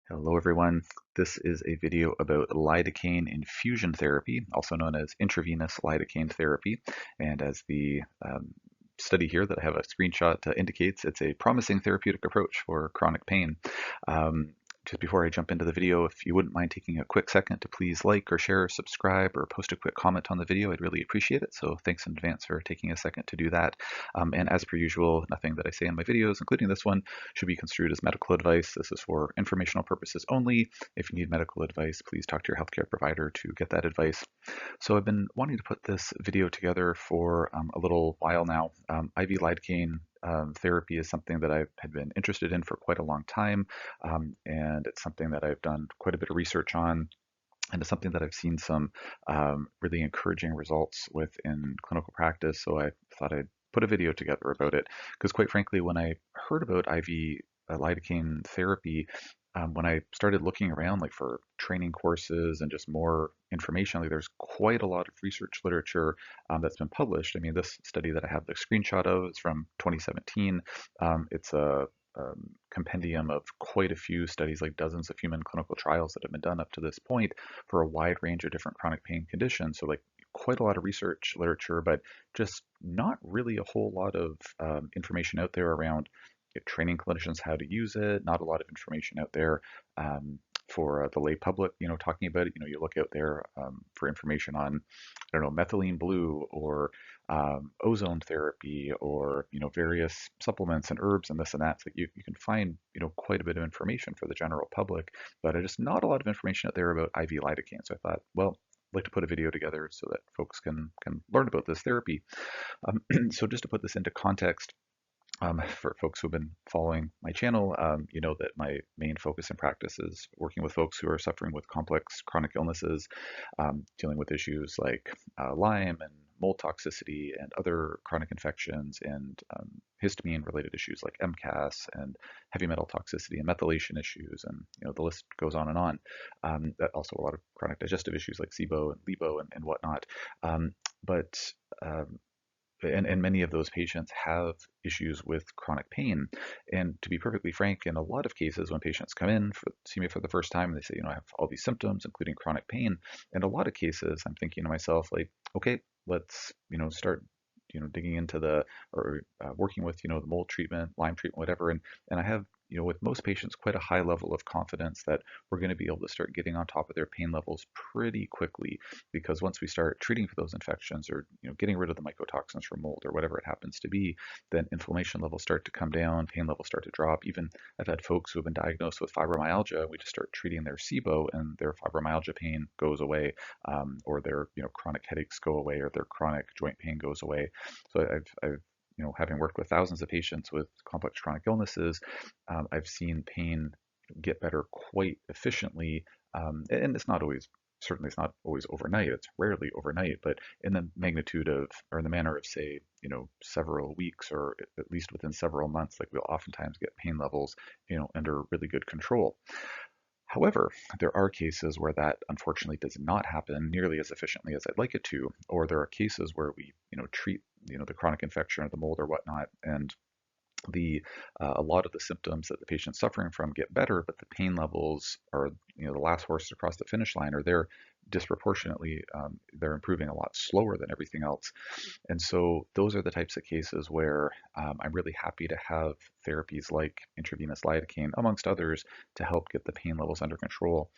Hello everyone. This is a video about lidocaine infusion therapy, also known as intravenous lidocaine therapy. And as the study here that I have a screenshot indicates, it's a promising therapeutic approach for chronic pain. Um, just before I jump into the video, if you wouldn't mind taking a quick second to please like or share, subscribe, or post a quick comment on the video, I'd really appreciate it. So thanks in advance for taking a second to do that. And as per usual, nothing that I say in my videos, including this one, should be construed as medical advice. This is for informational purposes only. If you need medical advice, please talk to your healthcare provider to get that advice. So I've been wanting to put this video together for a little while now. IV lidocaine therapy is something that I had been interested in for quite a long time, and it's something that I've done quite a bit of research on. And it's something that I've seen some really encouraging results with in clinical practice. So I thought I'd put a video together about it because, quite frankly, when I heard about IV lidocaine therapy, when I started looking around like for training courses and just more information, like there's quite a lot of research literature that's been published. I mean, this study that I have the screenshot of is from 2017. It's a compendium of quite a few studies, like dozens of human clinical trials that have been done up to this point for a wide range of different chronic pain conditions. So like quite a lot of research literature, but just not really a whole lot of information out there around training clinicians how to use it. Not a lot of information out there for the lay public, talking about it. You look out there for information on, I don't know, methylene blue or ozone therapy or, various supplements and herbs and this and that. So you can find, quite a bit of information for the general public, but just not a lot of information out there about IV lidocaine. So I thought, well, I'd like to put a video together so that folks can learn about this therapy. So just to put this into context, for folks who've been following my channel, you know that my main focus in practice is working with folks who are suffering with complex chronic illnesses, dealing with issues like Lyme and mold toxicity and other chronic infections and histamine-related issues like MCAS and heavy metal toxicity and methylation issues, and the list goes on and on. Also, a lot of chronic digestive issues like SIBO and LIBO and whatnot. But and many of those patients have issues with chronic pain. And to be perfectly frank, in a lot of cases, when patients come in see me for the first time, and they say, I have all these symptoms, including chronic pain. In a lot of cases, I'm thinking to myself, like, okay, let's, start, digging into or working with, the mold treatment, Lyme treatment, whatever. And I have, with most patients, quite a high level of confidence that we're going to be able to start getting on top of their pain levels pretty quickly, because once we start treating for those infections or getting rid of the mycotoxins from mold or whatever it happens to be, then inflammation levels start to come down, pain levels start to drop. Even I've had folks who have been diagnosed with fibromyalgia. We just start treating their SIBO and their fibromyalgia pain goes away, or their chronic headaches go away, or their chronic joint pain goes away. So I've having worked with thousands of patients with complex chronic illnesses, I've seen pain get better quite efficiently. And it's not always, certainly it's not always overnight. It's rarely overnight, but in the magnitude of, or in the manner of, say, several weeks or at least within several months, like we'll oftentimes get pain levels, under really good control. However, there are cases where that unfortunately does not happen nearly as efficiently as I'd like it to, or there are cases where we, treat, the chronic infection or the mold or whatnot, and a lot of the symptoms that the patient's suffering from get better, but the pain levels are, the last horse across the finish line, or they're disproportionately, they're improving a lot slower than everything else. And so those are the types of cases where I'm really happy to have therapies like intravenous lidocaine, amongst others, to help get the pain levels under control.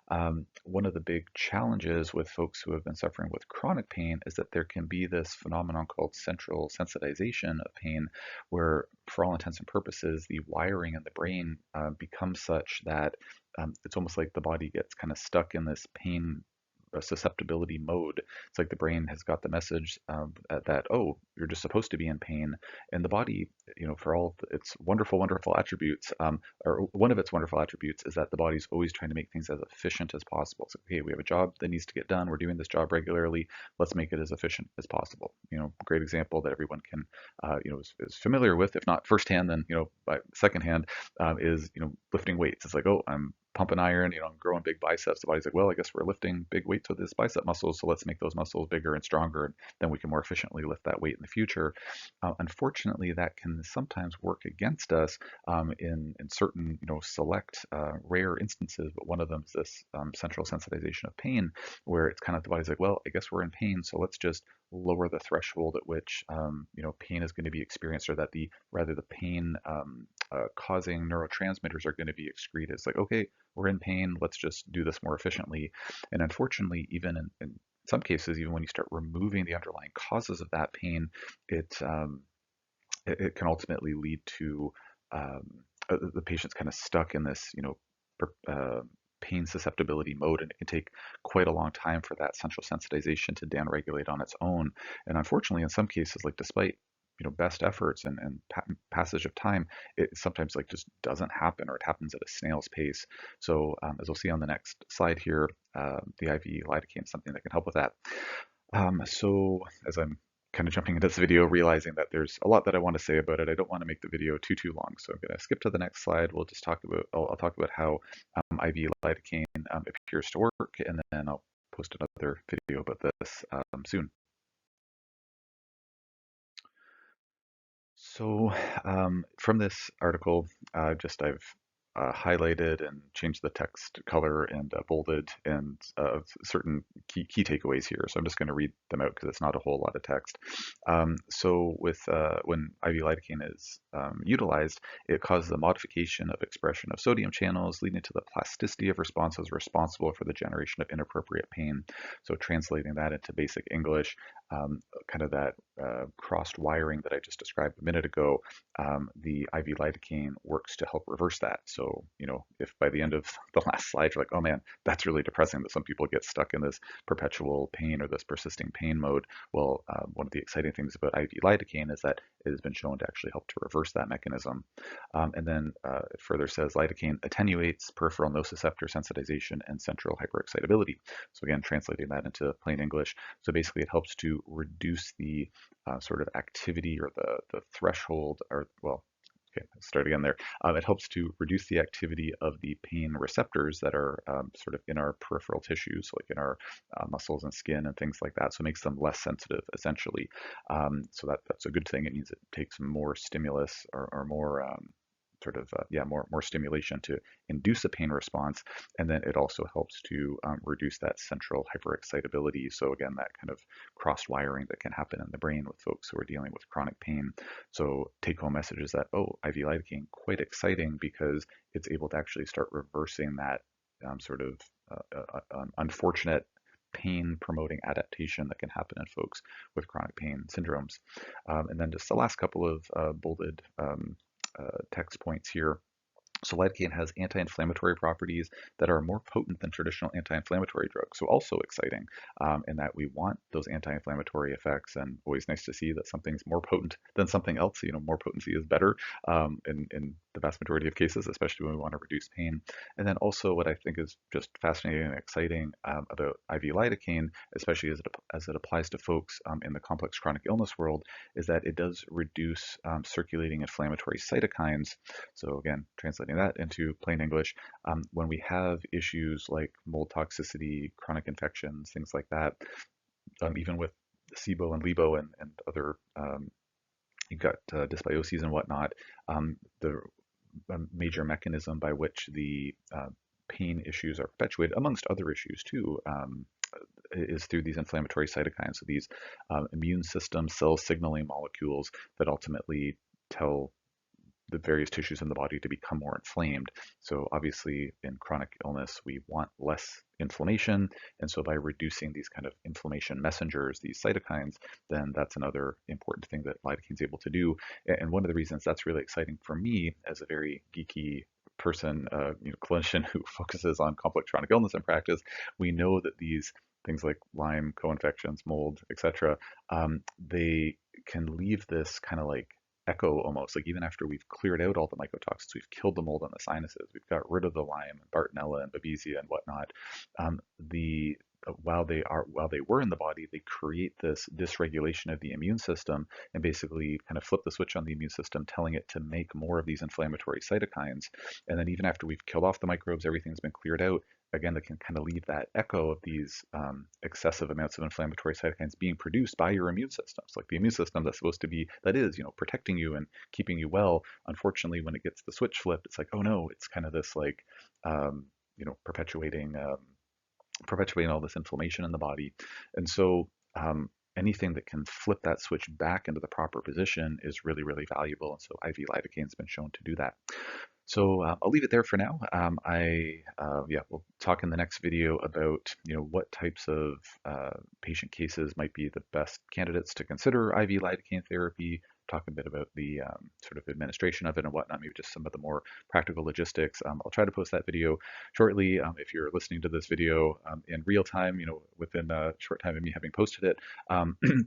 One of the big challenges with folks who have been suffering with chronic pain is that there can be this phenomenon called central sensitization of pain, where, for all intents and purposes, the wiring in the brain becomes such that it's almost like the body gets kind of stuck in this pain susceptibility mode. It's like the brain has got the message that, oh, you're just supposed to be in pain. And the body, for all of its wonderful, wonderful attributes, or one of its wonderful attributes is that the body's always trying to make things as efficient as possible. So, okay, we have a job that needs to get done. We're doing this job regularly. Let's make it as efficient as possible. Great example that everyone can, is familiar with, if not firsthand, then, by secondhand, is, lifting weights. It's like, oh, I'm pumping iron, growing big biceps. The body's like, well, I guess we're lifting big weights with this bicep muscles, so let's make those muscles bigger and stronger, and then we can more efficiently lift that weight in the future. Unfortunately, that can sometimes work against us in certain, select rare instances. But one of them is this central sensitization of pain, where it's kind of the body's like, well, I guess we're in pain, so let's just lower the threshold at which pain is going to be experienced, or that the pain causing neurotransmitters are going to be excreted. It's like, okay, we're in pain, let's just do this more efficiently. And unfortunately, even in some cases, even when you start removing the underlying causes of that pain, it can ultimately lead to the patient's kind of stuck in this, pain susceptibility mode, and it can take quite a long time for that central sensitization to downregulate on its own. And unfortunately, in some cases, like despite best efforts and passage of time, it sometimes like just doesn't happen, or it happens at a snail's pace. So as we'll see on the next slide here, the IV lidocaine is something that can help with that. So as I'm kind of jumping into this video, realizing that there's a lot that I want to say about it, I don't want to make the video too long. So I'm going to skip to the next slide. We'll just talk about, I'll talk about how IV lidocaine appears to work, and then I'll post another video about this soon. So from this article, I've highlighted and changed the text color and bolded and certain key takeaways here. So I'm just going to read them out because it's not a whole lot of text. So with when IV lidocaine is utilized, it causes a modification of expression of sodium channels, leading to the plasticity of responses responsible for the generation of inappropriate pain. So translating that into basic English, kind of that crossed wiring that I just described a minute ago, the IV lidocaine works to help reverse that. So, if by the end of the last slide you're like, oh man, that's really depressing that some people get stuck in this perpetual pain or this persisting pain mode, well, one of the exciting things about IV lidocaine is that it has been shown to actually help to reverse that mechanism. And then it further says lidocaine attenuates peripheral nociceptor sensitization and central hyperexcitability. So again, translating that into plain English. So basically it helps to reduce the sort of activity, or the threshold, or well, okay, let's start again there. It helps to reduce the activity of the pain receptors that are sort of in our peripheral tissues, like in our muscles and skin and things like that. So it makes them less sensitive, essentially. So that's a good thing. It means it takes more stimulus, or more more stimulation to induce a pain response. And then it also helps to reduce that central hyperexcitability. So again, that kind of cross wiring that can happen in the brain with folks who are dealing with chronic pain. So take home message is that, IV lidocaine, quite exciting because it's able to actually start reversing that unfortunate pain promoting adaptation that can happen in folks with chronic pain syndromes. And then just the last couple of bolded text points here. So lidocaine has anti-inflammatory properties that are more potent than traditional anti-inflammatory drugs. So also exciting in that we want those anti-inflammatory effects, and always nice to see that something's more potent than something else. More potency is better in the vast majority of cases, especially when we want to reduce pain. And then also what I think is just fascinating and exciting about IV lidocaine, especially as it applies to folks in the complex chronic illness world, is that it does reduce circulating inflammatory cytokines. So again, translating that into plain English, when we have issues like mold toxicity, chronic infections, things like that, even with SIBO and LIBO and other, you've got dysbioses and whatnot, the major mechanism by which the pain issues are perpetuated, amongst other issues too, is through these inflammatory cytokines. So these immune system cell signaling molecules that ultimately tell the various tissues in the body to become more inflamed. So obviously in chronic illness, we want less inflammation. And so by reducing these kind of inflammation messengers, these cytokines, then that's another important thing that lidocaine is able to do. And one of the reasons that's really exciting for me as a very geeky person, clinician who focuses on complex chronic illness in practice, we know that these things like Lyme, co-infections, mold, etc., they can leave this kind of like echo almost, like even after we've cleared out all the mycotoxins, we've killed the mold on the sinuses, we've got rid of the Lyme and Bartonella and Babesia and whatnot, the while they were in the body, they create this dysregulation of the immune system and basically kind of flip the switch on the immune system, telling it to make more of these inflammatory cytokines. And then even after we've killed off the microbes, everything's been cleared out. Again, they can kind of leave that echo of these excessive amounts of inflammatory cytokines being produced by your immune systems. Like the immune system that's supposed to be, that is, protecting you and keeping you well. Unfortunately, when it gets the switch flipped, it's like, oh no, it's kind of this like, perpetuating all this inflammation in the body. And so anything that can flip that switch back into the proper position is really, really valuable. And so IV lidocaine has been shown to do that. So I'll leave it there for now. We'll talk in the next video about what types of patient cases might be the best candidates to consider IV lidocaine therapy. Talk a bit about the sort of administration of it and whatnot, maybe just some of the more practical logistics. I'll try to post that video shortly. If you're listening to this video in real time, within a short time of me having posted it,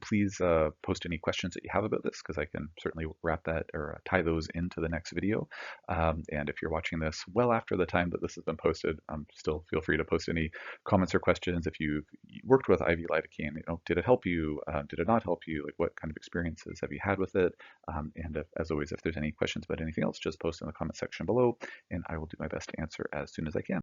please post any questions that you have about this, because I can certainly wrap that or tie those into the next video. And if you're watching this well after the time that this has been posted, still feel free to post any comments or questions. If you've worked with IV lidocaine, did it help you? Did it not help you? Like, what kind of experiences have you had with it? And as always, if there's any questions about anything else, just post in the comment section below, and I will do my best to answer as soon as I can.